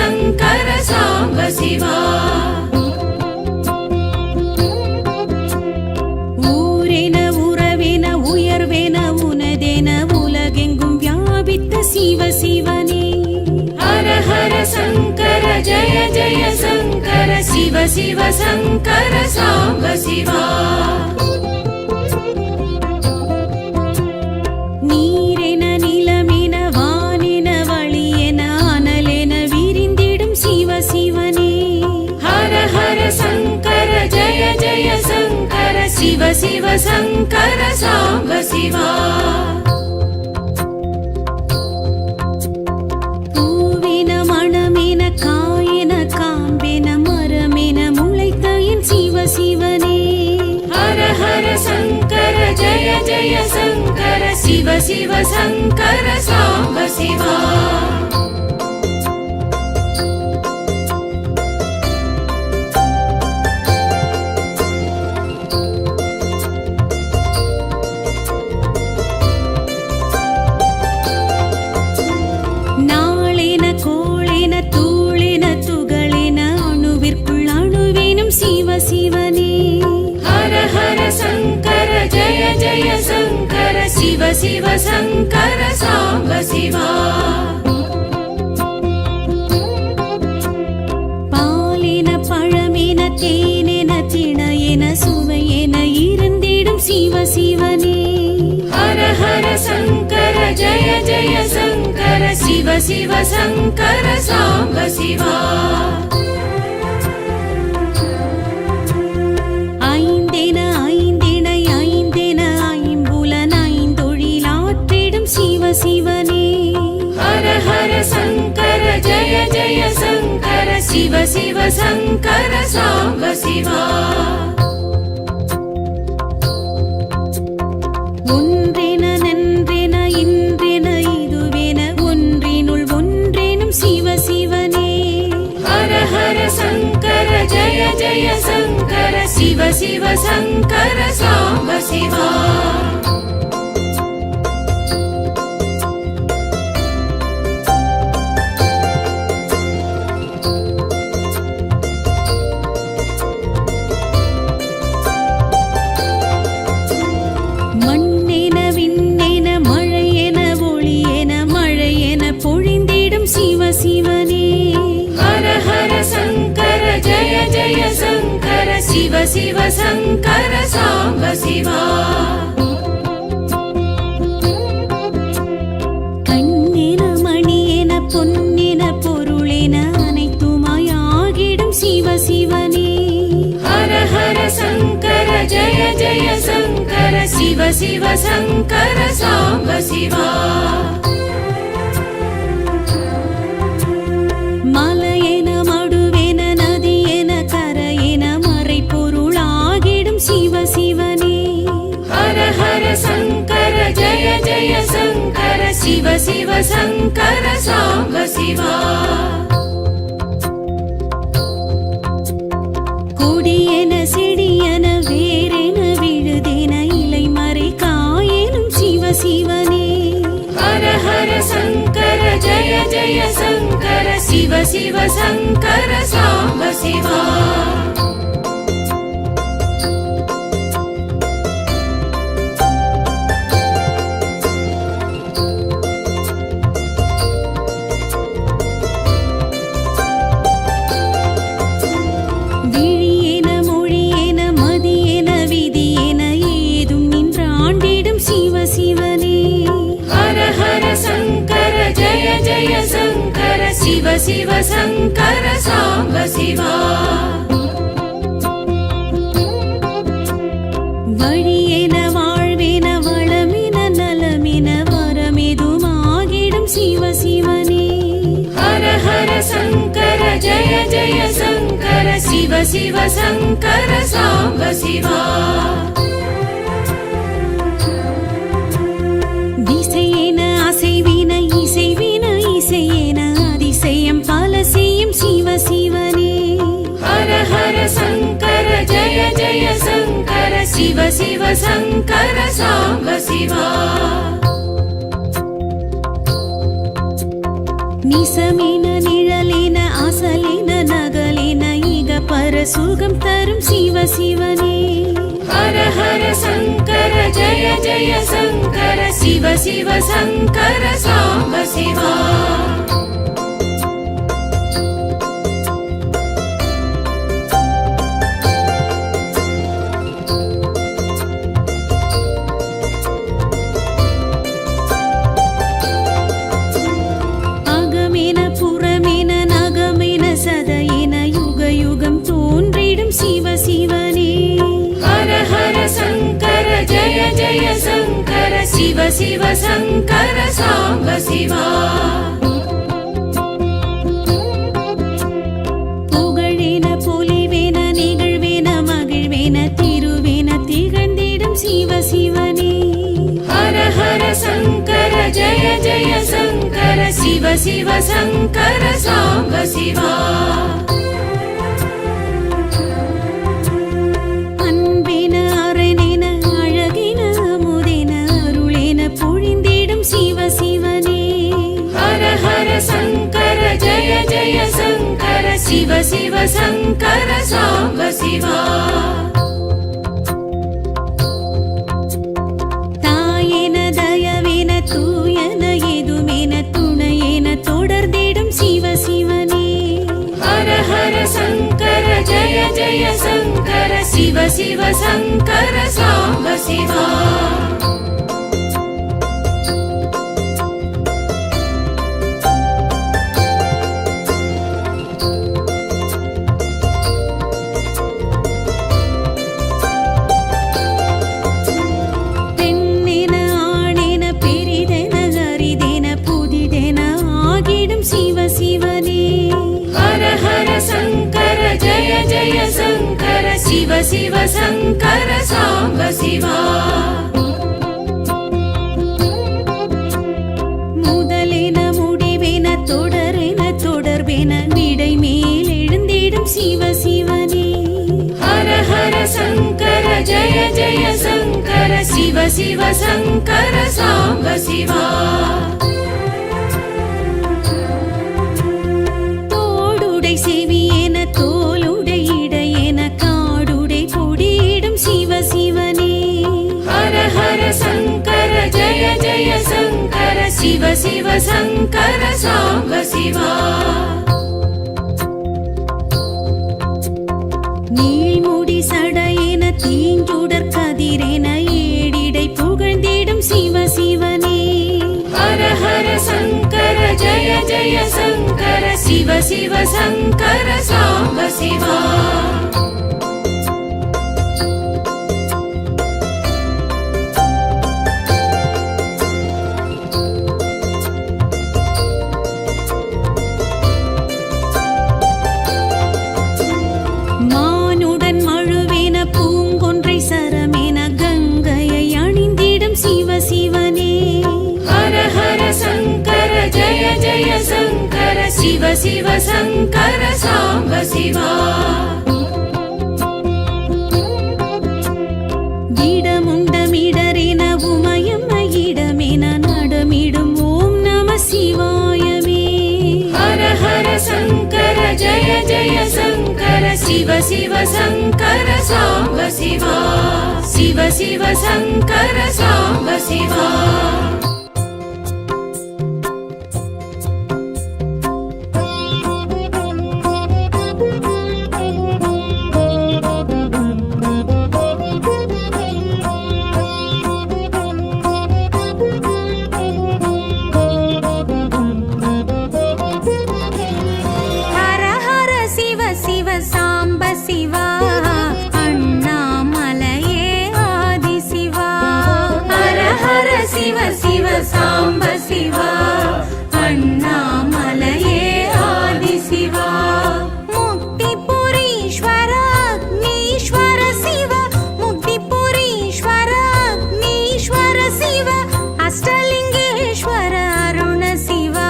சங்கர சாம்ப சிவா. ஊரென உறவென உயர்வென உனதென உலகெங்கும் வியாபித்த சிவ சிவனே. ஹர ஹர சங்கர ஜய ஜய சங்கர சிவ சிவ சங்கர சாம்ப சிவா. நீரென நிலமென வானென வழியென அனலென விரிந்திடும் சிவ சிவனே. ஹர ஹர சங்கர ஜய ஜய சங்கர சிவ சிவ சங்கர சாம்ப சிவா. பூவென மணமென காயென காம்பென மரமென முளைத்த என் சிவ சிவனே. ஹர ஹர சங்கர ஜய ஜய சங்கர சிவ சிவ சங்கர சாம்ப சிவா. நாளென கோளென தூளென துகளென அணுவிற்குள் அணுவேனும் சிவ சிவனே. ஹர ஹர சங்கர ஜய ஜய சங்கர சிவ சிவ சங்கர சாம்ப சிவா. பாலென பழமென தேனென திணையென சுவையென இருந்திடும் சிவ சிவனே. ஹர ஹர சங்கர ஜய ஜய சங்கர சிவ சிவ சங்கர சாம்ப சிவா. ஐந்தென ஐந்திணை ஐந்தென ஐம்புலன் ஐந்தொழிலாற்றிடும் சிவ சிவனே. ஹர ஹர சங்கர ஜய ஜய சங்கர சிவ சிவ சங்கர சாம்ப சிவா. ஒன்றென நன்றென இன்றென இதுவென ஒன்றினுள் ஒன்றேனும் சிவ சிவனே. ஹர ஹர சங்கர ஜய ஜய சங்கர சிவ சிவ சங்கர சாம்ப சிவா. மண்ணென விண்ணென மழையென ஒளியென மழையென பொழிந்திடும் சிவ சிவனே. ஹர ஹர சங்கர ஜய ஜய சங்கர சிவ சிவ சங்கர சாம்ப சிவா. கண்ணென மணியென பொன்னென பொருளென அனைத்துமாய் ஆகிடும் சிவ சிவனே. ஹர ஹர சங்கர ஜய ஜய சங்கர சிவ சிவ சங்கர சாம்ப சிவா. மலையென மடுவென நதியென கரையென மறை பொருளாகிடும் சிவ சிவனே. ஹர ஹர சங்கர ஜய ஜய சங்கர சிவ சிவ சங்கர சாம்ப சிவா. கொடியென செடியென வேரென விழுதென இலை மறை காயெனும் சிவ சிவனே. ஹர ஹர சங்கர ஜய ஜய சங்கர சிவ சிவ சங்கர சாம்ப சிவா. விழியென மொழியென மதியென விதியென ஏதும் நின்றாண்டிடும் சிவ சிவனே. ஹர ஹர சங்கர ஜய ஜய சங்கர சிவ சிவ சங்கர சாம்ப சிவா. வழியென வாழ்வென வளமென நலமென வரமெதுமாகிடும் சிவ சிவனே. ஹர ஹர சங்கர ஜய ஜய சங்கர சிவ சிவ சங்கர சாம்ப சிவா. திசையென அசைவின இசைவின இசையென அதிசயம் பல செய்யும் சிவ சிவனே. ஹர ஹர சங்கர ஜய ஜய சங்கர சிவ சிவ சங்கர சாம்ப சிவா. நிசமின நிழலின சுகம் தரும் சிவ சிவனே. ஹர ஹர சங்கர ஜய ஜய சங்கர சிவ சிவ சங்கர சாம்ப சிவா. சிவ சிவனே ஹர ஹர சங்கர ஜய ஜய சங்கர சிவ சிவ சங்கர சாம்ப சிவா. புகழேன பொலிவேன நிகழ்வேன மகிழ்வேன திருவேன திகழ்ந்திடும் சிவ சிவனே. ஹர ஹர சங்கர ஜய ஜய சங்கர சிவ சிவ சங்கர சாம்ப சிவா. சங்கர ஜய ஜய சங்கர சிவ சிவ சங்கர சாம்ப சிவா. தாயேன தயவேன தூயன எதுமேன துணையேன தொடர்ந்திடும் சிவ சிவனே. ஹர ஹர சங்கர ஜய ஜய சங்கர சிவ சிவ சங்கர சாம்ப சிவா. சிவ சிவ சங்கர சாம்ப சிவா. முதலென முடிவென தொடரென தொடர்பென விடை மேல் எழுந்திடும் சிவ சிவனே. ஹர ஹர சங்கர ஜய ஜய சங்கர சிவ சிவ சங்கர சாம்ப சிவா. தோடுடை செவியேன தோலுடை இடையேன காடுடை பொடியிடும் சிவ சிவனே. ஹர ஹர சங்கர ஜய ஜய சங்கர சிவ சிவ சங்கர சாம்ப சிவா. நீள்முடி சடையேன தீஞ்சுடர் கதிரேன ஏடிடை புகழ்ந்திடும் சிவ சிவனே. ஹர ஹர சங்கர ஜய ஜய சங்கர சிவ சிவ சங்கர சாம்ப சிவா. மானுடன் மழுவேன பூங்கொன்றை சரமேன கங்கையை அணிந்திடும் சிவ சிவனே. ஹர ஹர சங்கர ஜய ஜய சங்கர சிவ சிவ சங்கர சாம்ப சிவா. இடமுண்டமிடரென உமயம் இடமென நடமிடும் ஓம் நம சிவாயமே. ஹர ஹர சங்கர ஜய ஜய சங்கர சிவ சிவ சங்கர சாம்ப சிவா. சிவ சிவ சங்கர சாம்ப சிவா. சாம்ப சிவா அண்ணாமலையே ஆதி சிவா. முக்திபுரீஸ்வர அக்னீஸ்வர சிவ முக்திபுரீஸ்வர அக்னீஸ்வர சிவ அஷ்டலிங்கேஸ்வர அருண சிவா.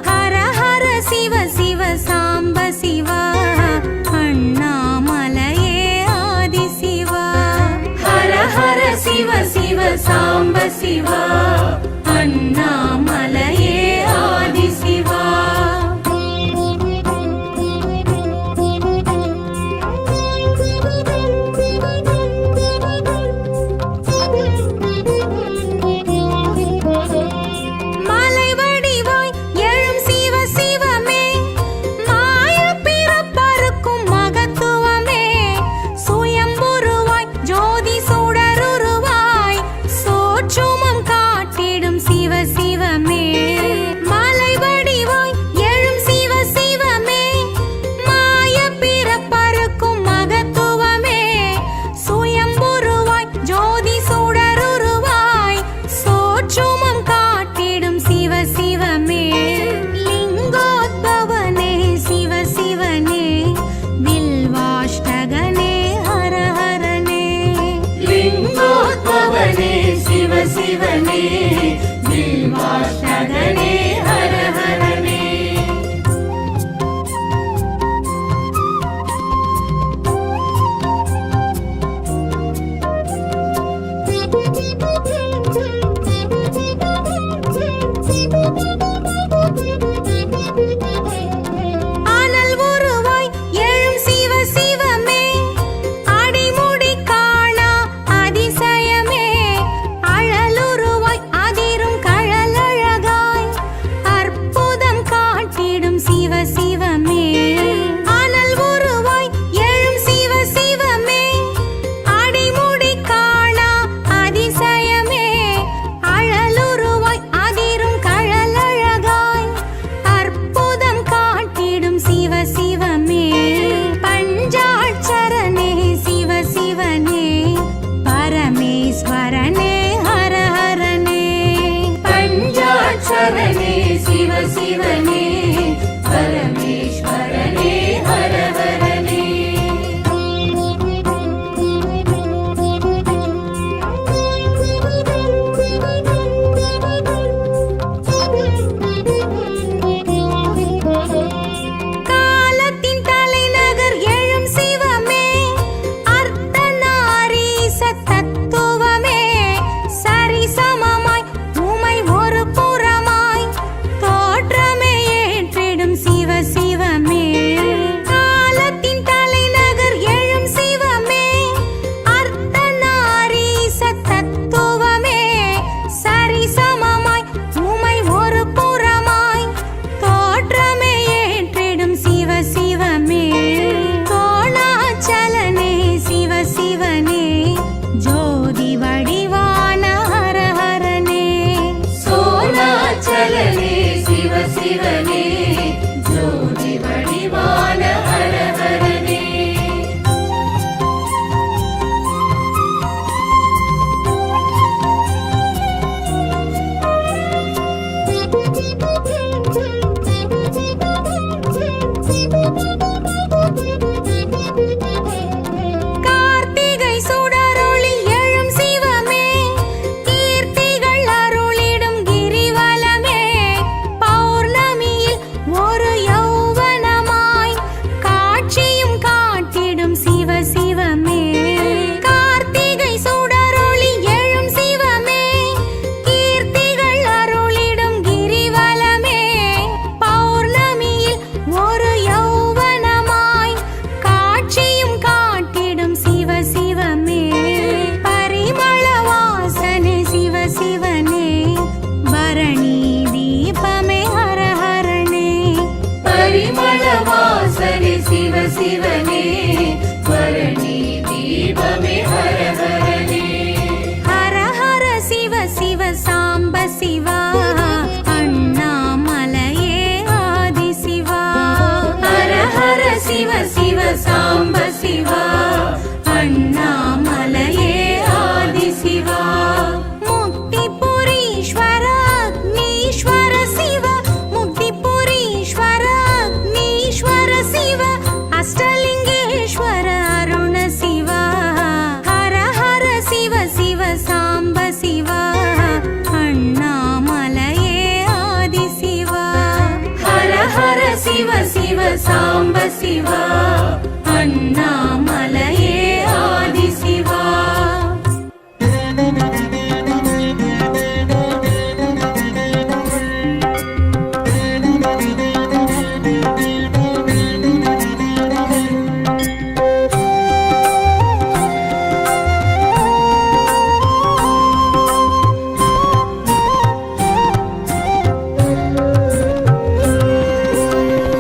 ஹர ஹர சிவ சிவ சாம்ப சிவா அண்ணாமலையே ஆதி சிவா. ஹர ஹர சிவ சிவ சாம்ப சிவா அண்ணாமலையே ஆதி சிவா. ஹரஹரனே சிவ சிவனே பரமேஸ்வரனே ஹரஹரனே. காலத்தின் தலைநகர் எழும் சிவமே, அர்த்தநாரீச தத்துவமே, சரிசமமாய் உமை ஒரு புறமாய் தோற்றமே ஏற்றிடும் சிவ சிவமே. காலத்தின் தலைநகர் எழும் சிவமே, அர்த்தநாரீச தத்துவமே, சரிசமமாய் உமை ஒரு புறமாய் தோற்றமே ஏற்றிடும் சிவ சிவமே. கோணாச்சலனே சிவ சிவனே, ஜோதி வடிவான ஹரஹரனே. சோனாச்சலனே சிவ சிவனே, ஜோதி வடிவான ஹரஹரனே. கார்த்திகை சுடரொளி எழும் சிவமே, கீர்த்திகள் அருளிடும் கிரிவலமே, பௌர்ணமியில் ஒரு யௌவனமாய் காட்சியும் காட்டிடும் சிவ சிவமே. கார்த்திகை சுடரொளி எழும் சிவமே, கீர்த்திகள் அருளிடும் கிரிவலமே, பௌர்ணமியில் ஒரு யௌவனமாய் காட்சியும் காட்டிடும் சிவ சிவமே. பரிமள வாசனே சிவ சிவனே, பரணி தீபமே ஹரஹரனே. பரிமள வாசனே சிவ சிவனே, பரணி தீபமே ஹரஹரனே. ஹரஹர சிவ சிவ சாம்ப சிவா, அண்ணாமலையே ஆதி சிவா. ஹரஹர சிவ சிவ சாம்ப சிவா, அண்ணாமலையே ஆதி சிவா. முக்திபுரீஸ்வர அக்னீஸ்வர சிவ, முக்திபுரீஸ்வர அக்னீஸ்வர சிவ, அஷ்டலிங்கேஸ்வர அருண சிவா. ஹரஹர சிவ சிவ சாம்ப சிவா, அண்ணாமலையே ஆதி சிவா. ஹரஹர சிவ சிவ சாம்ப சிவா, அண்ணாமலையே ஆதி சிவா.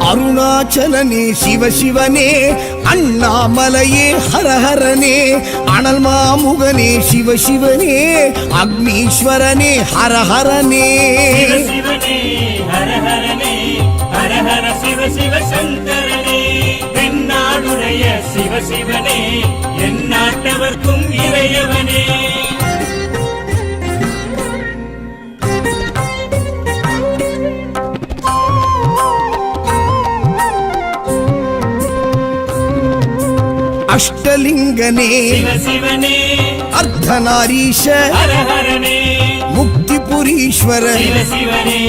அருணாச்சலனே சிவ சிவனே, அண்ணாமலையே ஹரஹரனே, அனல் மாமுகனே சிவ சிவனே, அக்னீஸ்வரனே ஹரஹரனே. சிவ சிவனே ஹரஹரனே, ஹரஹர சிவ சிவ சங்கரனே, தென்னாடுடைய சிவ சிவனே, எந்நாட்டவர்க்கும் இறையவனே. அஷ்டலிங்கனே சிவ சிவனே அர்த்தநாரீஷ, ஹரஹரனே முக்திபுரீஸ்வர, சிவ சிவனே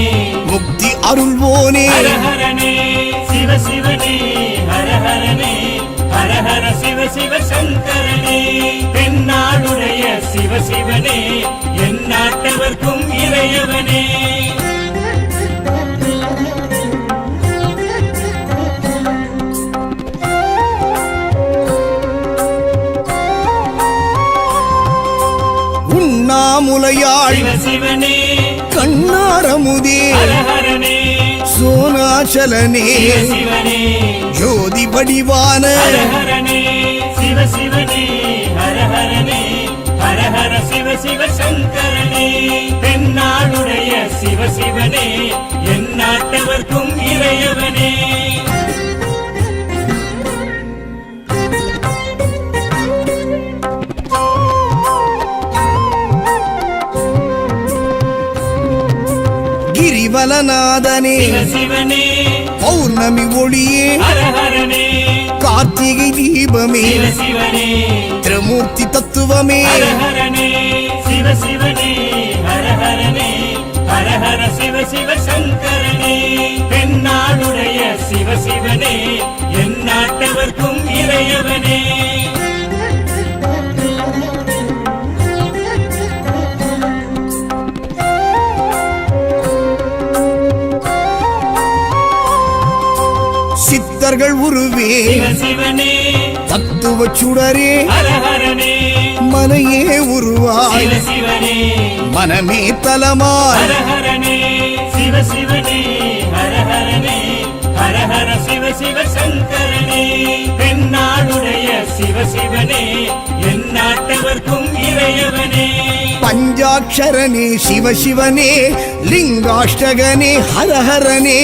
முக்தி அருள்வோனே. ஹரஹரனே சிவ சிவனே, ஹரஹரனே, ஹரஹர சிவ சிவ சங்கரனே, தென்னாடுடைய சிவ சிவனே, எந்நாட்டவர்க்கும் இறையவனே. உண்ணாமுலையாள் சிவ சிவனே கண்ணாரமுதே, ஹரஹரனே சோனாச்சலனே சிவ சிவனே, ஜோதி வடிவான ஹரஹரனே சிவ சிவனே, ஹரஹரனே, ஹரஹர சிவ சிவ சங்கரனே, தென்னாடுடைய சிவ சிவனே, எந்நாட்டவர்க்கும் இறையவனே. கிரிவலநாதனே சிவ சிவனே பௌர்ணமி ஒளியே ஹர ஹரனே கார்த்திகை தீபமே சிவ சிவனே திரிமூர்த்தி தத்துவமே ஹர ஹரனே சிவ சிவனே ஹர ஹரனே ஹர ஹர சிவ சிவ சங்கரனே தென்னாடுடைய சிவ சிவனே எந்நாட்டவர்க்கும் இறையவனே சித்தர்கள் உருவே சிவ சிவனே தத்துவ சுடரே ஹர ஹரனே மனையே உருவாய் சிவ சிவனே மனமே தலமாய் ஹர ஹரனே சிவ சிவனே ஹர ஹரனே ஹர ஹர சிவ சிவ சங்கரனே தென்னாடுடைய சிவ சிவனே எந்நாட்டவர்க்கும் இறையவனே பஞ்சாட்சரனே சிவசிவனே லிங்காஷ்டகனே ஹரஹரனே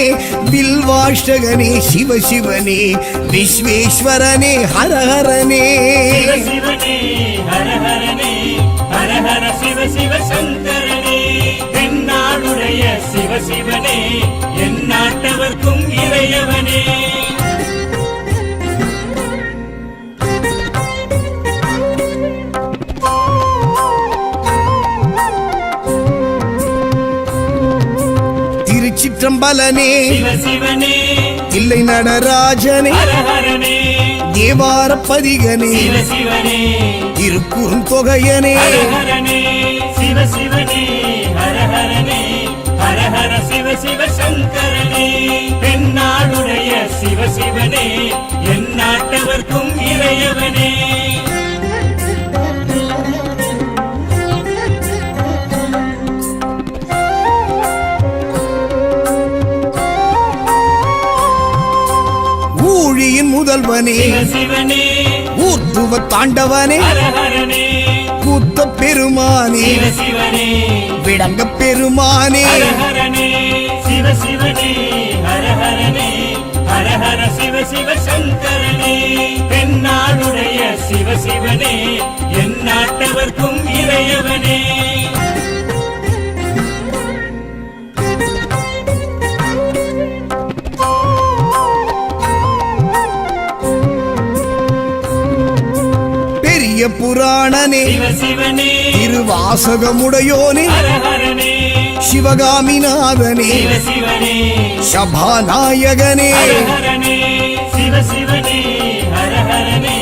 வில்வாஷ்டகனே சிவசிவனே விஸ்வேஸ்வரனே ஹரஹரனே சிவ சிவனே ஹர ஹரனே ஹர ஹர சிவ சிவ சங்கரனே தென்னாடுடைய சிவ சிவனே எந்நாட்டவர்க்கும் இறையவனே திருச்சிற்றம்பலனே சிவ சிவனே தில்லை நடராஜனே ஹர ஹரனே தேவார பதிகனே சிவ சிவனே திருக்குறுந்தொகையனே ஹர ஹரனே சிவ சிவனே ஹர ஹரனே ஹர ஹர சிவ சிவ சங்கரனே தென்னாடுடைய சிவ சிவனே எந்நாட்டவர்க்கும் இறையவனே ஊழியின் முதல்வனே சிவ சிவனே ஊர்த்துவ தாண்டவனே ஹர ஹரனே கூத்த பெருமானே சிவ சிவனே விடங்க பெருமானே ஹர ஹரனே சிவ சிவனே ஹர ஹரனே ஹர ஹர சிவ சிவ சங்கரனே தென்னாடுடைய சிவ சிவனே எந்நாட்டவர்க்கும் இறையவனே பெரிய புராணனே சிவ சிவனே திருவாசகமுடையோனே ஹர ஹரனே சிவகாமிநாதனே சிவ சிவனே சபாநாயகனே ஹர ஹரனே சிவ சிவனே ஹர ஹரனே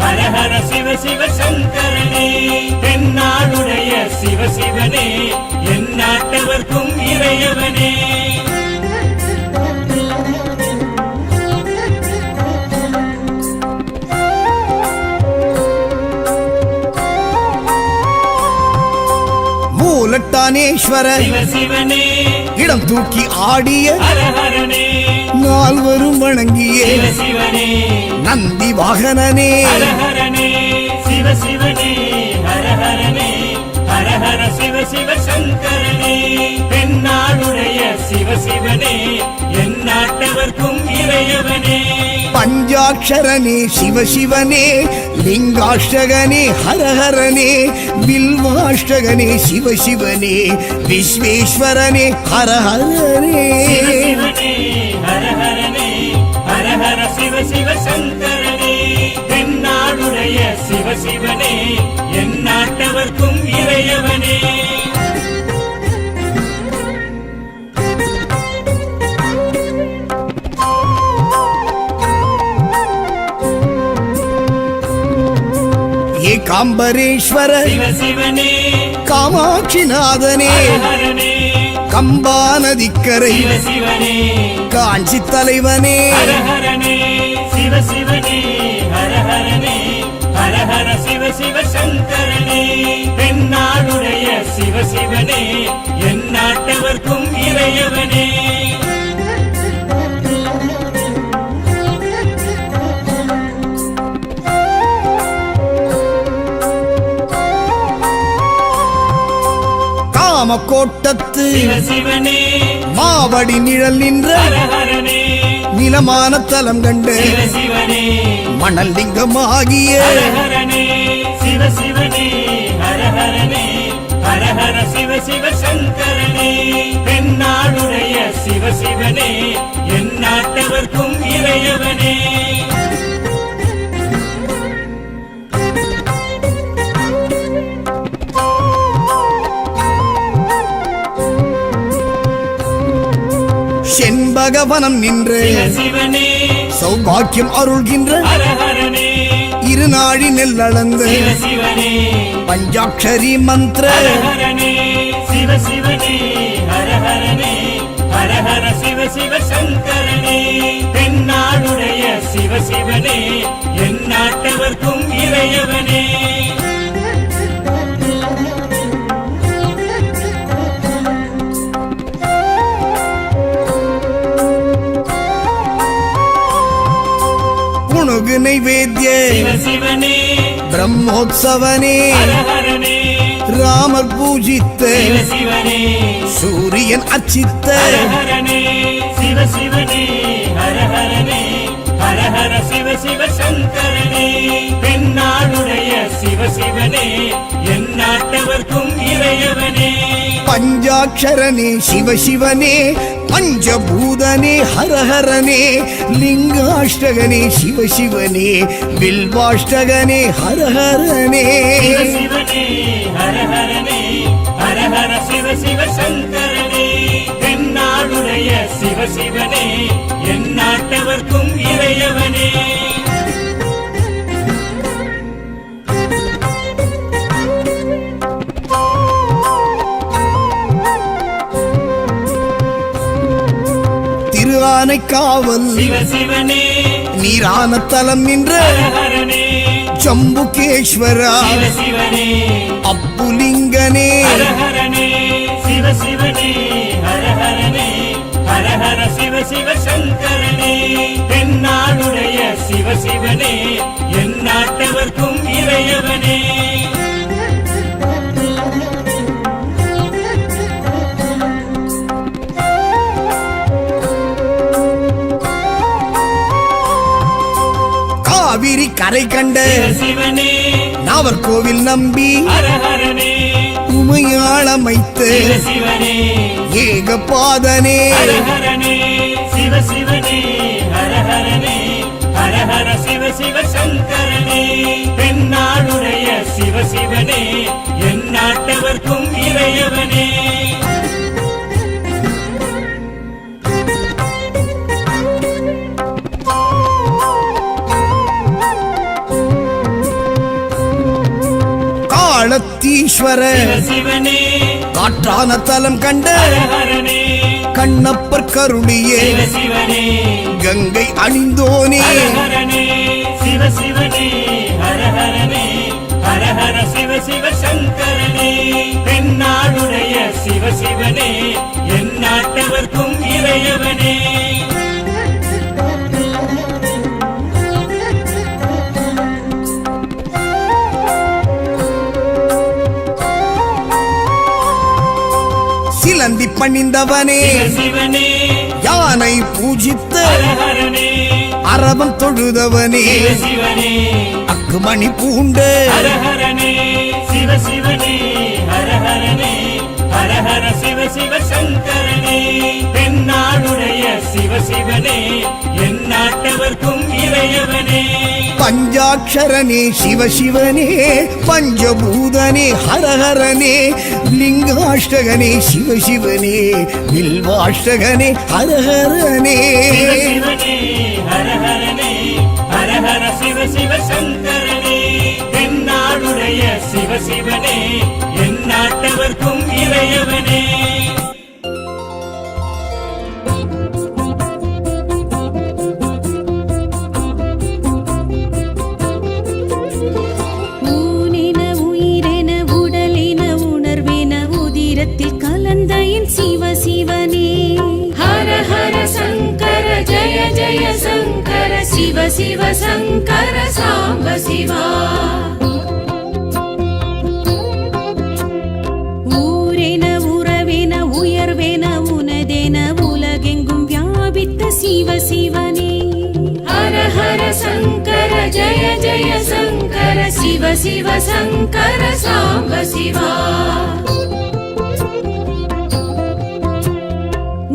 ஹர ஹர சிவ சிவ சங்கரனே தென்னாடுடைய சிவ சிவனே எந்நாட்டவர்க்கும் இறையவனே மூலட்டானேஸ்வர சிவ சிவனே இடம் தூக்கி ஆடிய ஹர ஹரனே நால்வரும் வணங்கிய சிவ சிவனே நந்தி வாகனனே ஹர ஹரனே சிவ சிவனே ஹர ஹரனே ஹர ஹர சிவ சிவ சங்கரனே தென்னாடுடைய சிவ சிவனே எந்நாட்டவர்க்கும் இறையவனே பஞ்சாட்சரனே சிவசிவனே லிங்காஷ்டகனே ஹரஹரனே வில்வாஷ்டகனே சிவசிவனே விஸ்வேஸ்வரனே ஹரஹரனே சிவ சிவனே ஹர ஹரனே ஹர ஹர சிவ சிவ சங்கரனே தென்னாடுடைய சிவ சிவனே எந்நாட்டவர்க்கும் இறையவனே ஏகாம்பரேஸ்வர சிவ சிவனே காமாட்சிநாதனே ஹர ஹரனே கம்பா நதிக்கரை சிவ சிவனே காஞ்சி தலைவனே ஹர ஹரனே சிவ சிவனே ஹர ஹரனே ஹர ஹர சிவ சிவ சங்கரனே தென்னாடுடைய சிவ சிவனே எந்நாட்டவர்க்கும் இறையவனே காமக்கோட்டத்து சிவ சிவனே மாவடி நிழல் நின்ற ஹர ஹரனே நிலமான தலம் கண்டு சிவ சிவனே மணல் லிங்கமாகிய ஹர ஹரனே சிவ சிவனே ஹர ஹரனே ஹர ஹர சிவ சிவ சங்கரனே தென்னாடு செண்பகவனம் நின்று சிவ சிவனே சௌபாக்கியம் அருள்கின்ற ஹர ஹரனே இருநாழி நெல்லளந்து சிவ சிவனே பஞ்சாட்சரி மந்திர ஹர ஹரனே சிவ சிவனே ஹர ஹரனே ஹர ஹர சிவ சிவ சங்கரனே தென்னாடுடைய சிவ சிவனே என் நாட்டவர்க்கும் இறையவனே புணுகு நைவேத்திய சிவ சிவனே பிரம்மோத்சவனே ஹர ஹரனே ராமர் பூஜித்த சிவ சிவனே சூரியன் அச்சித்த ஹர ஹரனே சிவ சிவனே ஹர ஹரனே ஹர ஹர சிவ சிவ சங்கரனே தென்னாடுடைய சிவ சிவனே என் நாட்டவர்க்கும் இறையவனே பஞ்சாட்சரனே சிவசிவனே பஞ்சபூதனே ஹரஹரனே லிங்காஷ்டகனே சிவசிவனே வில்வாஷ்டகனே ஹரஹரனே சிவ சிவனே ஹர ஹரனே ஹர ஹர சிவ சிவ சங்கரனே தென்னாடுடைய சிவ சிவனே என் நாட்டவர்க்கும் இறையவனே திருஆனைக்காவல் சிவ சிவனே நீரான தலம் நின்ற ஹர ஹரனே ஜம்புகேஸ்வரா சிவ சிவனே அப்புலிங்கனே ஹர ஹரனே சிவ சிவனே ஹர ஹரனே ஹர ஹர சிவ சிவ சங்கரனே தென்னாடுடைய சிவ சிவனே என் நாட்டவர்க்கும் இறையவனே காவிரி கரை கண்ட சிவ சிவனே நாவர்கோவில் நம்பி ஹர ஹரனே உமையாளமைத்து சிவ சிவனே ஏகபாதனே ஹர ஹரனே சிவ சிவனே ஹர ஹரனே ஹர ஹர சிவ சிவ சங்கரனே தென்னாடுடைய சிவ சிவனே என் நாட்டவர்க்கும் இறையவனே காலத்தீஸ்வர சிவ சிவனே காற்றான தலம் கண்ட ஹர ஹரனே கண்ணப்பர் கருளியே சிவ சிவனே கங்கை அணிந்தோனே ஹர ஹரனே சிவ சிவனே ஹர ஹரனே ஹர ஹர சிவ சிவ சங்கரனே தென்னாடுடைய சிவ சிவனே என் நாட்டவர்க்கும் இறையவனே சிலந்தி பணிந்தவனே சிவ சிவனே யானை பூஜித்த ஹர ஹரனே அரவம் தொழுதவனே சிவ சிவனே அக்குமணி பூண்ட ஹர ஹரனே சிவ சிவனே ஹர ஹரனே ஹர ஹர சிவ சிவ சங்கரனே தென்னாடுடைய சிவ சிவனே என் நாட்டவர்க்கும் இறையவனே பஞ்சாட்சரனே சிவசிவனே பஞ்சபூதனே ஹரஹரனே லிங்காஷ்டகனே சிவசிவனே வில்வாஷ்டகனே ஹரஹரனே சிவ சிவனே ஹர ஹரனே ஹர ஹர சிவ சிவ சங்கரனே தென்னாடுடைய சிவ சிவனே என் நாட்டவர்க்கும் இறையவனே ஊனென உயிரென உடலென உணர்வென உதிரத்தில் கலந்த என் சிவ சிவனே ஹர ஹர சங்கர ஜய ஜய சங்கர சிவ சிவ சங்கர சாம்ப சிவா ஊரென உறவென உயர்வென உனதென உலகெங்கும் வியாபித்த சிவ சிவனே ஹர ஹர சங்கர ஜய ஜய சங்கர சிவ சிவ சங்கர சாம்ப சிவா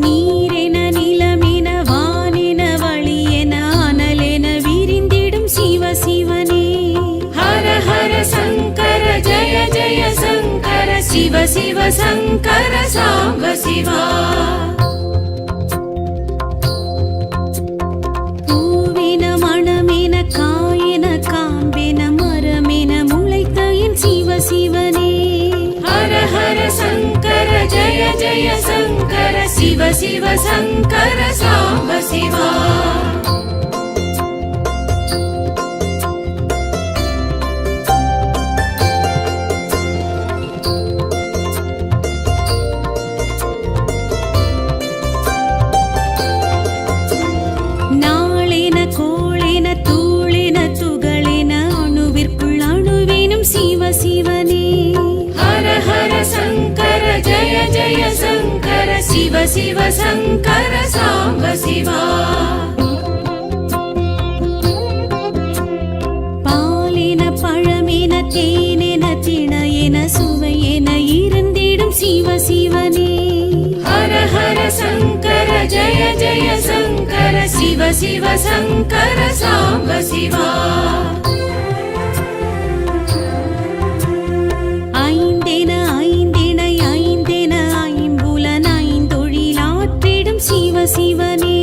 நீரென நிலமென வானென வழியென அனலென விரிந்திடும் சிவ சிவனே ஹர ஹர சங்கர ஜய ஜய சங்கர சிவ சிவ சங்கர சாம்ப சிவா சிவ சிவ சங்கர சாம்ப சிவா நாளென கோளென தூளென துகளென அணுவிற்குள் அணுவேனும் சிவ சிவனே ஹர ஹர சங்கர ஜய ஜய சங்கர சிவ சிவ சங்கர சாம்ப சிவா பாலென பழமென தேனென திணையென சுவையென இருந்திடும் சிவ சிவனே ஹர ஹர சங்கர ஜய ஜய சங்கர சிவ சிவ சங்கர சாம்ப சிவா ஐந்தென ஐந்திணை ஐந்தென ஐம்புலன் ஐந்தொழிலாற்றிடும் சிவ சிவனே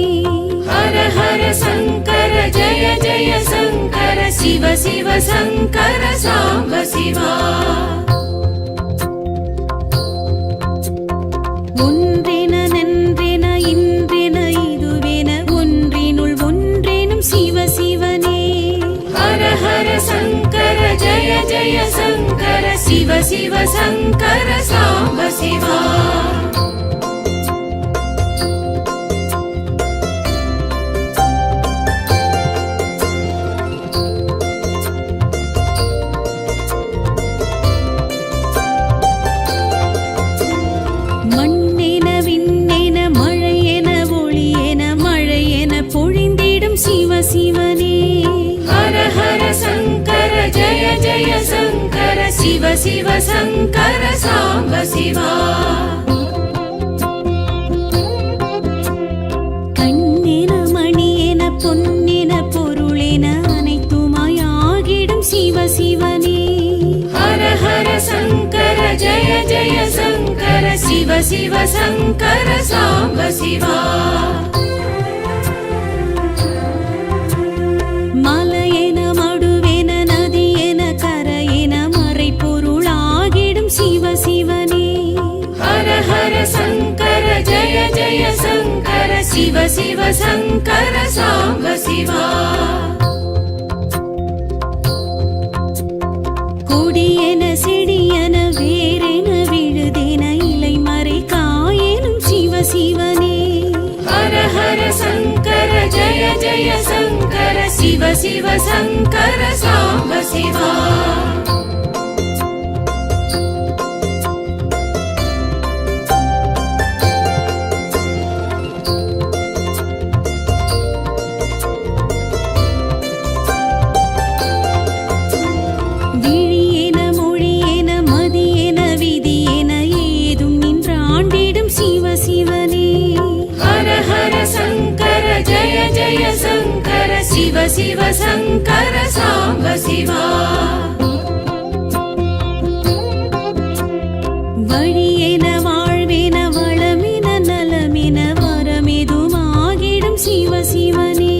ஹர ஹர சங்கர ஜய ஜய சங்கர சிவ சிவ சங்கர சாம்ப சிவா ஒன்றென நன்றென இன்றென இதுவென ஒன்றினுள் ஒன்றேனும் சிவ சிவனே ஹர ஹர சங்கர ஜய ஜய சங்கர சிவ சிவ சங்கர சாம்ப சிவா மண்ணென விண்ணென மழையென ஒளியென மழையென பொழிந்திடும் சிவ சிவனே ஹர ஹர சங்கர ஜய ஜய சங்கர சிவ சிவ சங்கர சாம்ப சிவா கண்ணென மணியென பொன்னென பொருளென அனைத்துமாய் ஆகிடும் சிவ சிவனே ஹர ஹர சங்கர ஜய ஜய சங்கர சிவ சிவ சங்கர சாம்ப சிவா மலையென மடுவென நதியென கரையென மறை பொருளாகிடும் சிவ சிவனே ஹர ஹர சங்கர ஜய ஜய சங்கர சிவ சிவ சங்கர சாம்ப சிவா கொடியென செடியென வேரென விழுதென இலை மறை காயெனும் சிவ சிவனே ஹர ஹர சங்கர ஜய ஜய சங்கர சிவ சிவ சங்கர சாம்ப சிவா விழியென மொழியென மதியென விதியென ஏதும் நின்றாண்டிடும் சிவ சிவனே ஹர ஹர சங்கர ஜய ஜய சங்கர சிவ சிவ சங்கர சாம்ப சிவா வழியென வாழ்வென வளமென நலமென வரமெதுமாகிடும் சிவ சிவனே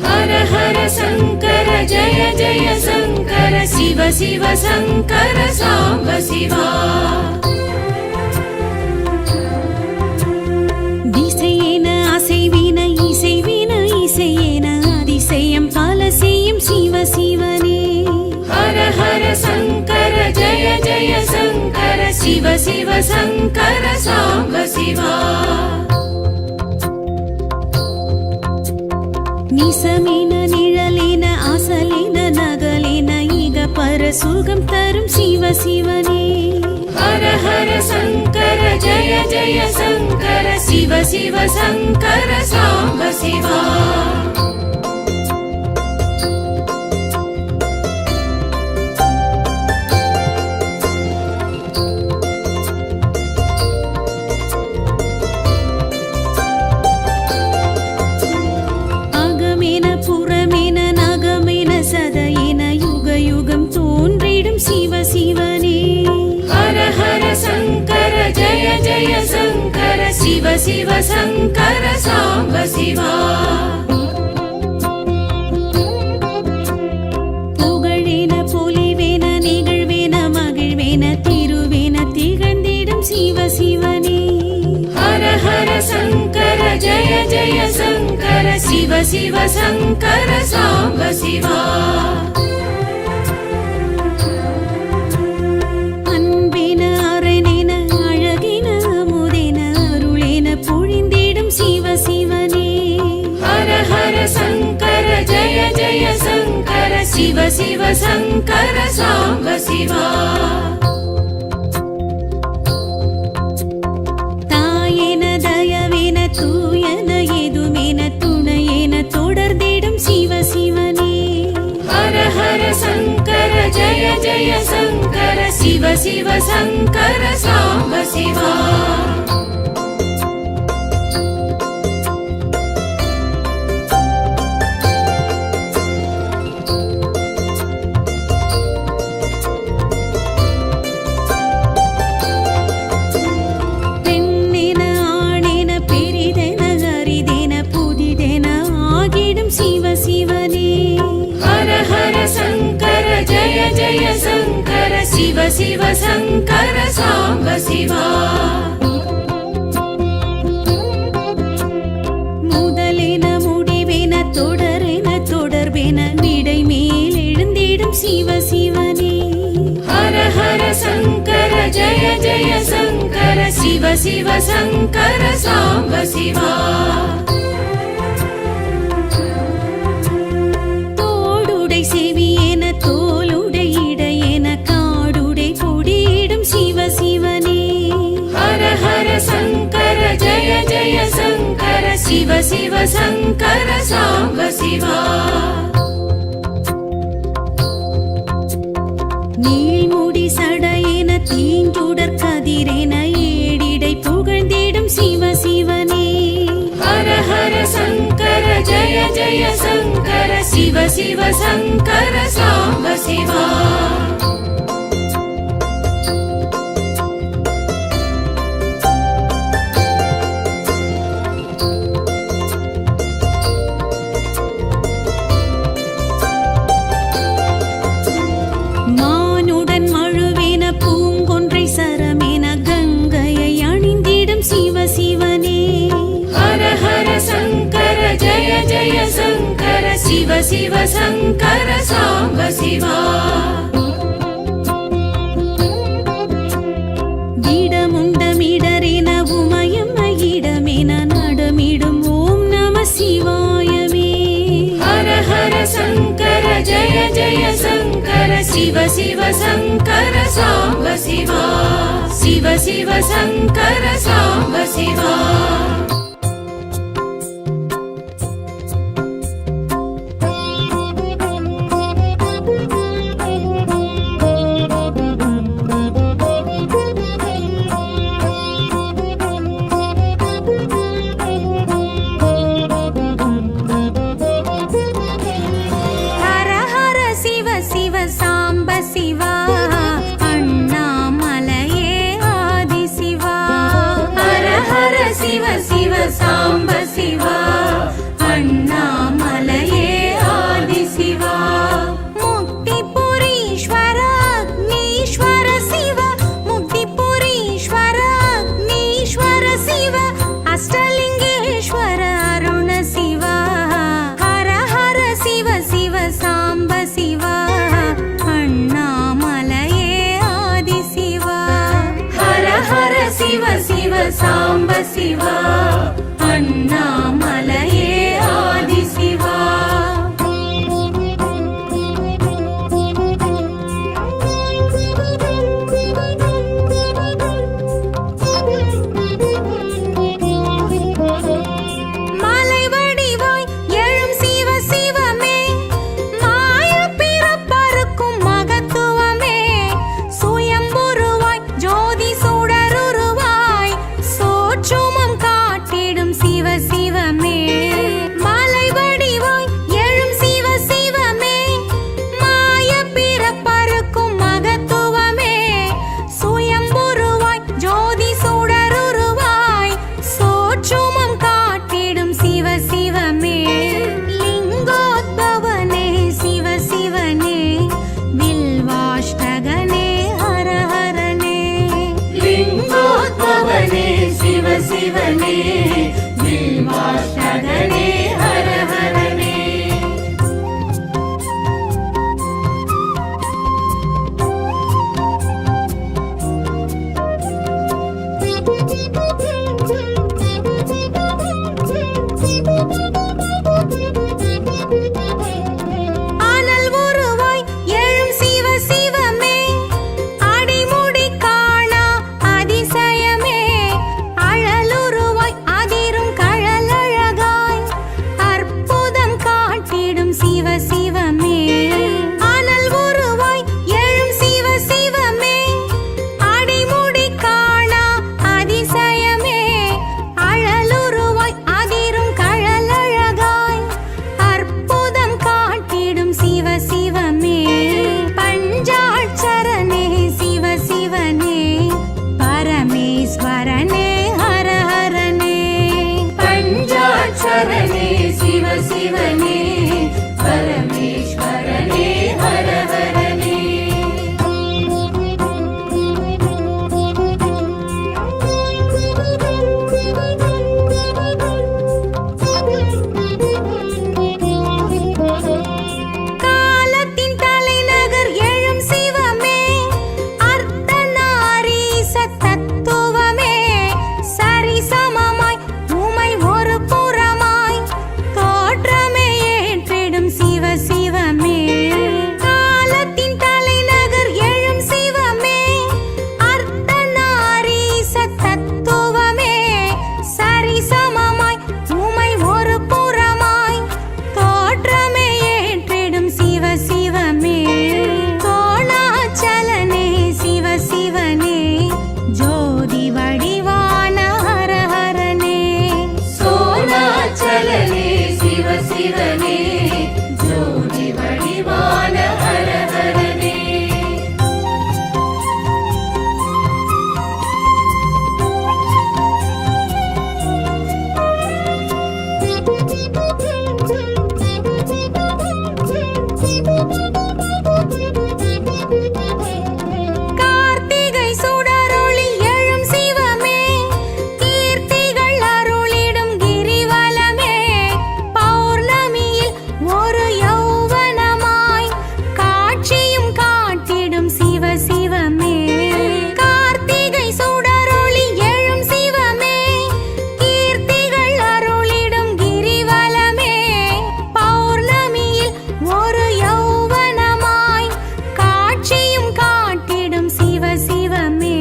ஹர ஹர சங்கர ஜய ஜய சங்கர சிவ சிவ சங்கர சாம்ப சிவா திசையென அசைவின இசைவின இசையென அதிசயம் பல செய்யும் சிவ சிவனே ஹர ஹர சங்கர ஜய ஜய சங்கர சிவ சிவ சங்கர சாம்ப சிவா நிசமென நிழலென அசலென நகலென இக பர சுகம் தரும் சிவ சிவனே ஹர ஹர சங்கர ஜய ஜய சங்கர சிவ சிவ சங்கர சாம்ப சிவா அகமென புறமென நகமென சதையென யுக யுகம் தோன்றிடும் சிவ சிவனே ஹர ஹர சங்கர ஜய ஜய சங்கர சிவ சிவ சங்கர சாம்ப சிவா புகழென பொலிவென நிகழ்வென மகிழ்வென திருவென திகழ்ந்திடும் சிவ சிவனே ஹர ஹர சிவ சங்கர சாம்ப சிவா. அன்பின அரணென அழகின அமுதென அருளென பொழிந்திடும் சிவ சிவனே. ஹர ஹர சங்கர ஜய ஜய சங்கர சிவ சிவ சங்கர சாம்ப சிவா. தாயென தயவென தூயன எதுமென துணையென தொடர்ந்திடும் சிவ சிவனே. ஹர ஹர சங்கர ஜய ஜய சங்கர சிவ சிவ சங்கர சாம்ப சிவா. பெண்ணென ஆணென பெரிதென அரிதென புதிதென ஆகிடும் சிவ சிவனே. ஹர ஹர சங்கர ஜய ஜய சங்கர சிவ சிவ சங்கர சாம்ப சிவா. முதலென முடிவென தொடரென தொடர்பென விடை மேல் எழுந்திடும் சிவ சிவனே. ஹர ஹர சங்கர ஜய ஜய சங்கர சிவ சிவ சங்கர சாம்ப சிவா. தோடுடை செவியென தோலுடை இடையென காடுடை கொடியிடும் சிவ சிவனே. ஹர ஹர சங்கர ஜய ஜய சங்கர சிவ சிவ சங்கர சாம்ப சிவா. நீள்முடி சடையென தீஞ்சுடர் கதிரென ஏடிடை புகழ்ந்திடும் சிவ சிவனே. ஹர ஹர சங்கர ஜய ஜய சங்கர சிவ சிவ சங்கர சாம்ப சிவா. மானுடன் மழுவென பூங்கொன்றை சரமென கங்கையை அணிந்திடும் சிவ சிவனே. ஹர ஹர சங்கர ஜய ஜய சங்கர சிவ சிவ சங்கர சாம்ப சிவா. இடமுண்டமிடரென உமயம் இடமென நடமிடும் ஓம் நம சிவாயமே. ஹர ஹர சங்கர ஜய ஜய சங்கர சிவ சிவ சங்கர சாம்ப சிவா. சிவ சிவ சங்கர சாம்ப சிவா. ஹர ஹர சிவ சிவ சாம்ப சிவா. அண்ணாமலையே ஆதி சிவா. ஹர ஹர சிவ சிவ சாம்ப சிவா. அண்ணாமலையே ஆதி சிவா. முக்திபுரீஸ்வர அக்னீஸ்வர சிவ. முக்திபுரீஸ்வர அக்னீஸ்வர சிவ. அஷ்டலிங்கேஸ்வர அருண சிவா. ஹர ஹர சிவ சிவ சாம்ப சிவா. அண்ணாமலையே ஆதி சிவா. ஹர ஹர சிவ சிவ சாம்ப சிவா. அண்ணாமலையே ஆதி சிவா. மலை வடிவாய் எழும் சிவ சிவமே. மாய பிறப்பறுக்கும் மகத்துவமே. சுயம்புருவாய் ஜோதி சுடருருவாய் சோற்றுமம் காட்டிடும் சிவ சிவமே. மலை வடிவாய் எழும் சிவ சிவமே. மாய பிறப்பறுக்கும் மகத்துவமே. சுயம்புருவாய் ஜோதி சுடருருவாய் சோற்றுமம் காட்டிடும் சிவ சிவமே. லிங்கோத்பவனே சிவ சிவனே. பில்வாஷ்டகனே ஹர ஹரனே. லிங்கோத்பவனே சிவ சிவனே. பில்வாஷ்டகனே ஹர ஹர சிவனே பரமேஸ்வரனே ஹர ஹரனே. காலத்தின் தலைநகர் எழும் சிவமே அர்த்தநாரீச தத்துவமே சரிசமமாய் உமை ஒரு புறமாய் தோற்றமே ஏற்றிடும் சிவ சிவமே. காலத்தின் தலைநகர் எழும் சிவமே அர்த்தநாரீச தத்துவமே சரிசமமாய் உமை ஒரு புறமாய் தோற்றமே ஏற்றிடும் சிவ சிவமே. கோணாச்சலனே சிவ சிவனே ஜோதி வடிவான ஹர ஹரனே. சோணாச்சலனே சிவ சிவனே ஜோதி வடிவான ஹர ஹரனே. கார்த்திகை சுடரொளி எழும் சிவமே கீர்த்திகள் அருளிடும் கிரிவலமே. பௌர்ணமியில் ஒரு யௌவனமாய் காட்சியும் காட்டிடும் சிவ சிவமே. கார்த்திகை சுடரொளி எழும் சிவமே கீர்த்திகள் அருளிடும் கிரிவலமே. பௌர்ணமியில் ஒரு யௌவனமாய் காட்சியும் காட்டிடும் சிவ சிவமே.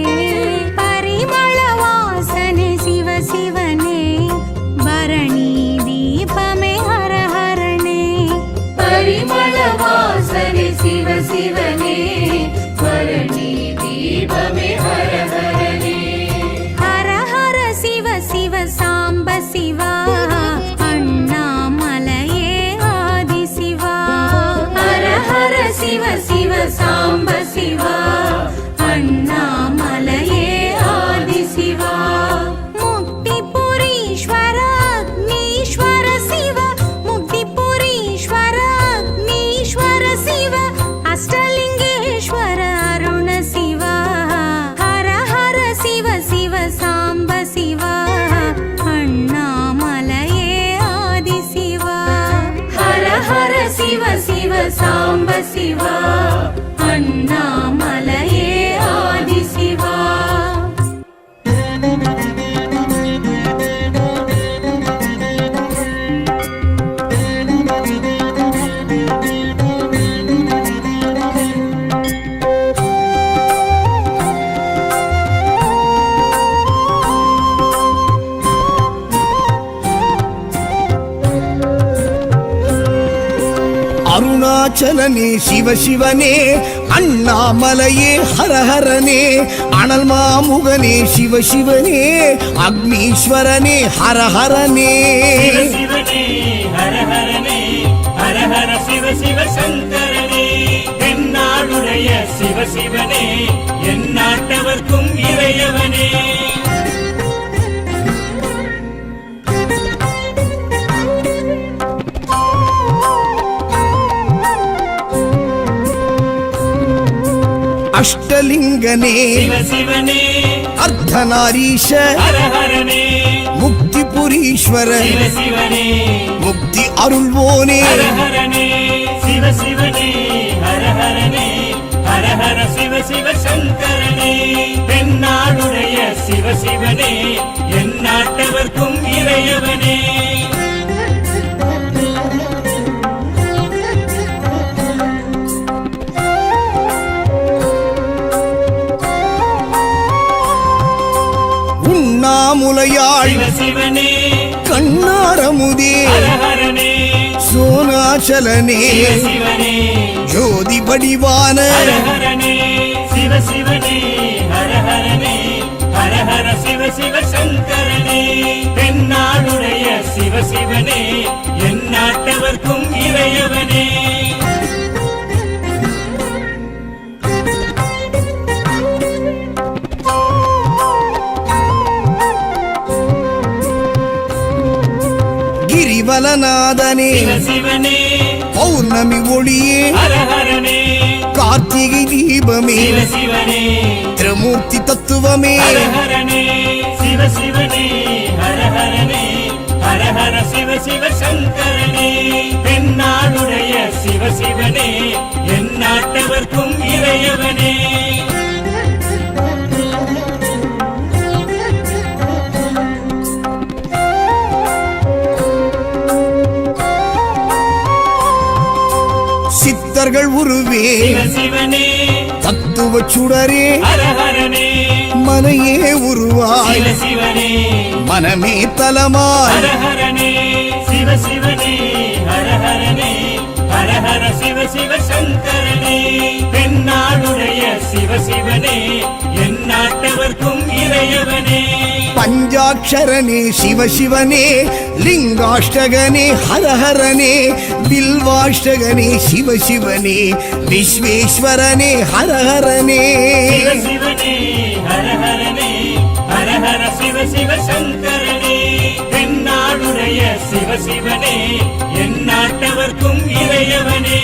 பரிமள வாசனே சிவ சிவனே பரணி தீபமே ஹர ஹரனே. பரிமள வாசனே சிவ சிவனே பரணி தீபமே ஹர ஹரனே. ஹர ஹர சிவ சிவ சாம்ப சிவா அண்ணாமலையே ஆதி சிவா. ஹர ஹர சிவ சிவ சாம்ப சிவா அண்ணாமலையே ஆதி சிவா. முக்திபுரீஸ்வர அக்னீஸ்வர சிவ முக்திபுரீஸ்வர அக்னீஸ்வர சிவ அஷ்டலிங்கேஸ்வர அருண சிவா. ஹர ஹர சிவ சிவ சாம்ப சிவா அண்ணாமலையே ஆதி சிவா. ஹர ஹர சிவ சிவ சாம்ப சிவா அண்ணாமலையே ஆதி சிவா. அருணாச்சலனே சிவ சிவனே அண்ணாமலையே ஹர ஹரனே. அனல் மாமுகனே சிவ சிவனே அக்னீஸ்வரனே ஹர ஹரனே. சிவ சிவனே ஹர ஹரனே ஹர ஹர சிவ சிவ சங்கரனே. எந்நாடுடைய சிவ சிவனே எந்நாட்டவர்க்கும் இறையவனே. அஷ்டலிங்கனே சிவ சிவனே அர்த்தநாரீஷ ஹர ஹரனே. முக்திபுரீஸ்வர சிவ சிவனே முக்தி அருள்வோனே. ஹர ஹரனே சிவ சிவனே ஹர ஹரனே ஹர ஹர சிவ சிவ சங்கரனே. தென்னாடுடைய சிவ சிவனே எந்நாட்டவர்க்கும் இறையவனே. உண்ணாமுலையாள் சிவ சிவனே கண்ணாரமுதே ஹர ஹரனே. சோனாச்சலனே சிவ சிவனே ஜோதி வடிவான ஹர ஹரனே. சிவ சிவனே ஹர ஹரனே ஹர ஹர சிவ சிவ சங்கரனே. தென்னாடுடைய சிவ சிவனே எந்நாட்டவர்க்கும் இறையவனே. கிரிவலநாதனே சிவ சிவனே பௌர்ணமி ஒளியே ஹர ஹரனே கார்த்திகை தீபமே சிவ சிவனே திருமூர்த்தி தத்துவமே ஹர ஹரனே சிவ சிவனே ஹர ஹரனே ஹர ஹர சிவ சிவ சங்கரனே தென்னாடுடைய சிவ சிவனே எந்நாட்டவர்க்கும் இறையவனே சித்தர்கள் உருவே சிவ சிவனே தத்துவ சுடரே ஹர ஹரனே மனையே உருவாய் சிவ சிவனே மனமே தலமாய் ஹர ஹரனே சிவ சிவனே ஹர ஹரனே ஹர ஹர சிவ சிவ சங்கரனே தென்னாடுடைய சிவ சிவனே எந்நாட்டவர்க்கும் இறையவனே பஞ்சாட்சரனே சிவசிவனே லிங்காஷ்டகனே ஹரஹரனே பில்வாஷ்டகனே சிவசிவனே விஸ்வேஸ்வரனே ஹரஹரனே சிவ சிவனே ஹர ஹரனே ஹர ஹர சிவ சிவ சங்கரனே தென்னாடுடைய சிவ சிவனே எந்நாட்டவர்க்கும் இறையவனே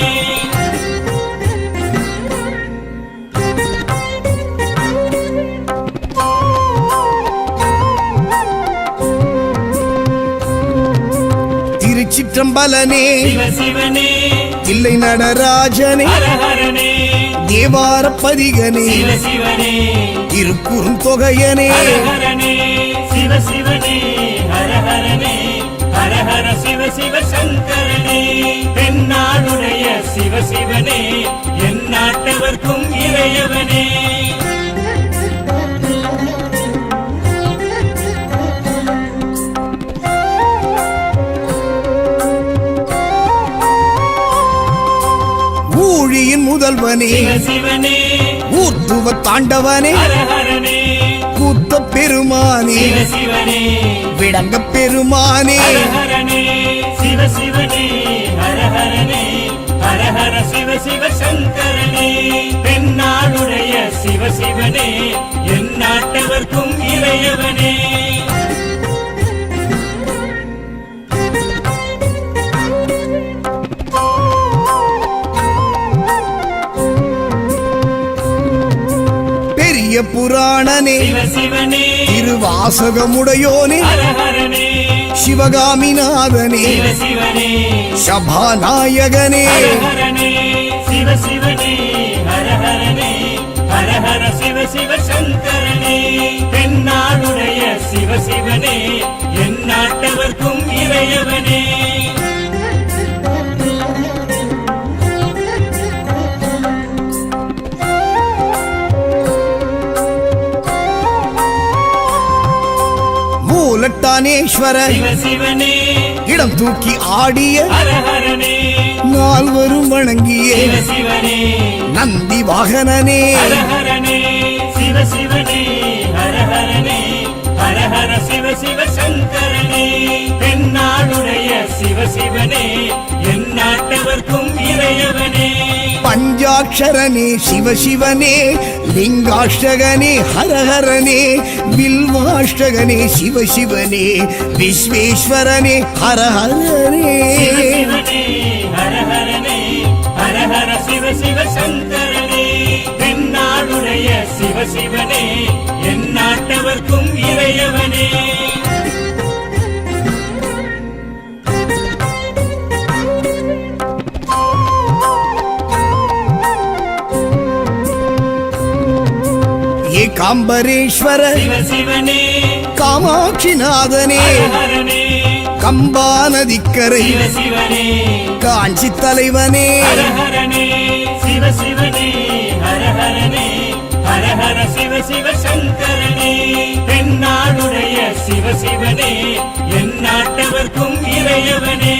திருச்சிற்றம்பலனே சிவ சிவனே தில்லை நடராஜனே ஹர ஹரனே தேவார பதிகனே சிவ சிவனே திருக்குறுந்தொகையனே ஹர ஹரனே சிவ சிவனே ஹர ஹரனே ஹர ஹர சிவ சிவ சங்கரனே தென்னாடுடைய சிவ சிவனே எந்நாட்டவர்க்கும் இறையவனே ஊழியின் முதல்வனே சிவ சிவனே ஊர்த்துவ தாண்டவனே ஹர ஹரனே கூத்த பெருமானே சிவ சிவனே விடங்க பெருமானே ஹர ஹரனே சிவ சிவனே ஹர ஹரனே ஹர ஹர சிவ சிவ சங்கரனே தென்னாடுடைய சிவ சிவனே எந்நாட்டவர்க்கும் இறையவனே பெரிய புராணனே சிவ சிவனே திருவாசகமுடையோனே ஹர ஹரனே சிவகாமிநாதனே சிவ சிவனே சபாநாயகனே ஹர ஹரனே சிவ சிவனே ஹர ஹரனே ஹர ஹர சிவ சிவ சங்கரனே தென்னாடுடைய சிவ சிவனே எந்நாட்டவர்க்கும் இறையவனே மூலட்டானேஸ்வர சிவ சிவனே இடம் தூக்கி ஆடிய ஹர ஹரனே நால்வரும் வணங்கிய சிவ சிவனே நந்தி வாகனனே ஹர ஹரனே சிவ சிவனே ஹர ஹரனே ஹர ஹர சிவ சிவ சங்கரனே தென்னாடுடைய சிவ சிவனே எந்நாட்டவர்க்கும் இறையவனே பஞ்சாட்சரனே சிவசிவனே லிங்காஷ்டகனே ஹரஹரனே பில்வாஷ்டகனே சிவசிவனே விஸ்வேஸ்வரனே ஹரஹரனே சிவ சிவனே ஹர ஹரனே ஹர ஹர சிவ சிவ சங்கரனே தென்னாடுடைய சிவ சிவனே எந்நாட்டவர்க்கும் இறையவனே ஏகாம்பரேஸ்வர சிவ சிவனே காமாட்சிநாதனே ஹர ஹரனே கம்பா நதிக்கரை சிவ சிவனே காஞ்சி தலைவனே ஹர ஹரனே சிவ சிவனே ஹர ஹரனே ஹர ஹர சிவ சிவ சங்கரனே தென்னாடுடைய சிவ சிவனே எந்நாட்டவர்க்கும் இறையவனே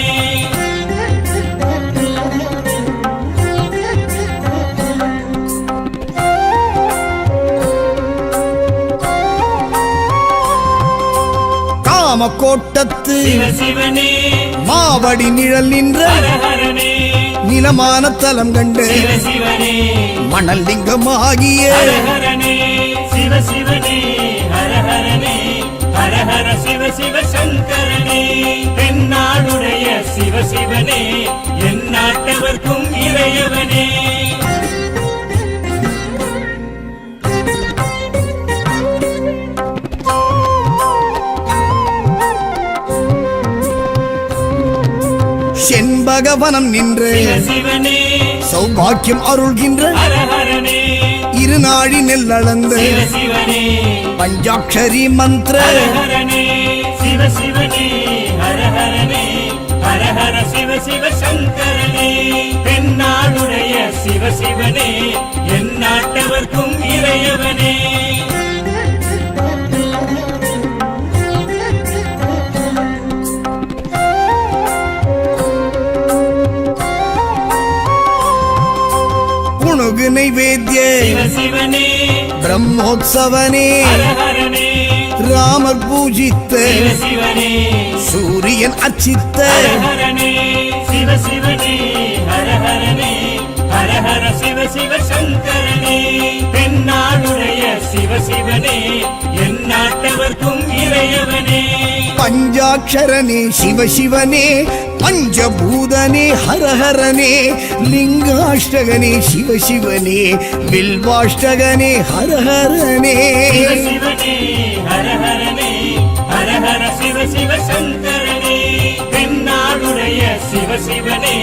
காமக்கோட்டத்து சிவ சிவனே மாவடி நிழல் நின்ற ஹர ஹரனே நிலமான தலம் கண்டு சிவ சிவனே மணல் லிங்கமாகிய ஹர ஹரனே சிவ சிவனே ஹர ஹரனே ஹர ஹர சிவ சிவ சங்கரனே தென்னாடு சிவ சிவனே என் நாட்டவர்க்கும் இறையவனே செண்பகவனம் நின்று சிவ சிவனே சௌபாக்கியம் அருள்கின்ற ஹரஹரனே இருநாழி நெல்லளந்து சிவ சிவனே பஞ்சாட்சரி மந்திர ஹரஹரனே சிவ சிவனே ஹரஹரனே ஹரஹர சிவ சிவ சங்கரனே தென்னாடுடைய சிவ சிவனே என் நாட்டவர்க்கும் இறையவனே புணுகு நைவேத்திய சிவ சிவனே பிரம்மோத்சவனே ஹரஹரனே ராமர் பூஜித்த சிவ சிவனே சூரியன் அச்சித்த ஹரஹரனே சிவ சிவனே ஹரஹரனே ஹரஹர சிவ சிவ சங்கரனே தென்னாடுடைய சிவ சிவனே என் நாட்டவர்க்கும் இறையவனே பஞ்சாட்சரனே சிவ சிவனே பஞ்சபூதனே ஹரஹரனே லிங்காஷ்டகனே சிவ சிவனே வில்வாஷ்டகனே ஹரஹரனே சிவ சிவனே ஹரஹரனே ஹரஹர சிவ சிவ சங்கரனே தென்னாடுடைய சிவ சிவனே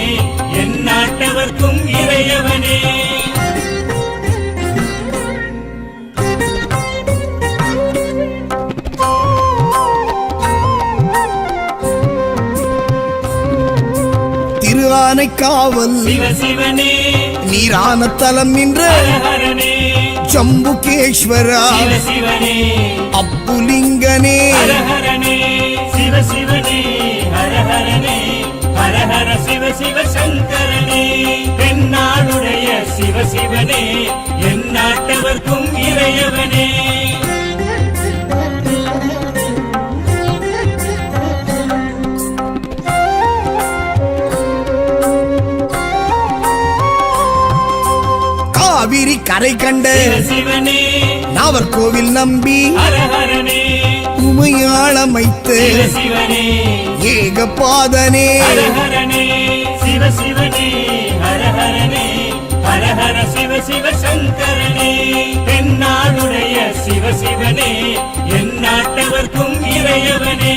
என் நாட்டவர்க்கும் இறையவனே திரு ஆனைக்காவல் சிவ சிவனே நீரான தலம் நின்ற ஹரஹரனே ஜம்புகேஸ்வரா சிவ சிவனே அப்புலிங்கனே ஹரஹரனே சிவ சிவனே ஹரஹரனே ஹரஹர சிவ சிவ சங்கரனே தென்னாடுடைய சிவ சிவனே என் நாட்டவர்க்கும் இறையவனே காவிரி கரை கண்ட சிவ சிவனே நாவர்கோவில் நம்பி ஹரஹரனே உமையாளமைத்து சிவ சிவனே ஏகபாதனே ஹரஹரனே சிவ சிவனே ஹரஹரனே ஹரஹர சிவ சிவ சங்கரனே தென்னாடுடைய சிவ சிவனே என் நாட்டவர்க்கும் இறையவனே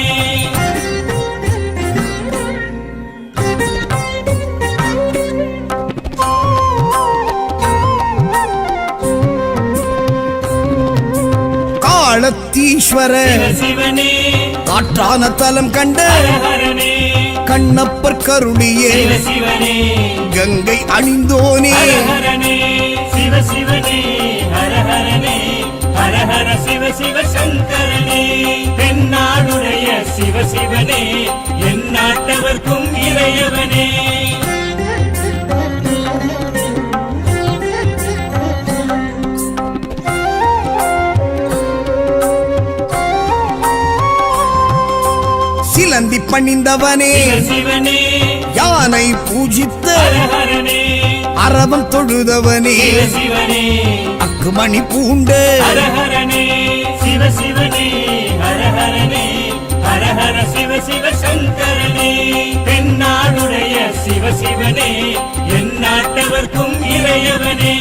காலத்தீஸ்வர சிவ சிவனே காற்றான தலம் கண்ட ஹரஹரனே கண்ணப்பர் கருளியே சிவ சிவனே கங்கை அணிந்தோனே ஹரஹரனே சிவ சிவனே ஹரஹரனே ஹரஹர சிவ சிவ சங்கரனே தென்னாடுடைய சிவ சிவனே என் நாட்டவர்க்கும் இறையவனே சிலந்தி பணிந்தவனே சிவ சிவனே யானை பூஜித்த ஹரஹரனே அரவம் தொழுதவனே சிவ சிவனே அக்குமணி பூண்ட ஹரஹரனே சிவ சிவனே ஹரஹரனே ஹரஹர சிவ சிவ சங்கரனே தென்னாடுடைய சிவ சிவனே என் நாட்டவர்க்கும் இறையவனே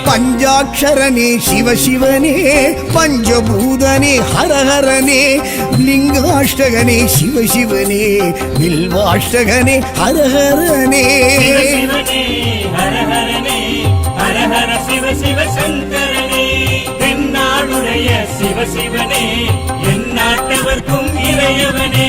பஞ்சாட்சரனே சிவ சிவனே பஞ்சபூதனே ஹரஹரனே லிங்காஷ்டகனே சிவ சிவனே வில்வாஷ்டகனே ஹரஹரனே சிவ சிவனே ஹரஹரனே ஹரஹர சிவ சிவ சங்கரனே தென்னாடுடைய சிவ சிவனே என் நாட்டவர்க்கும் இறையவனே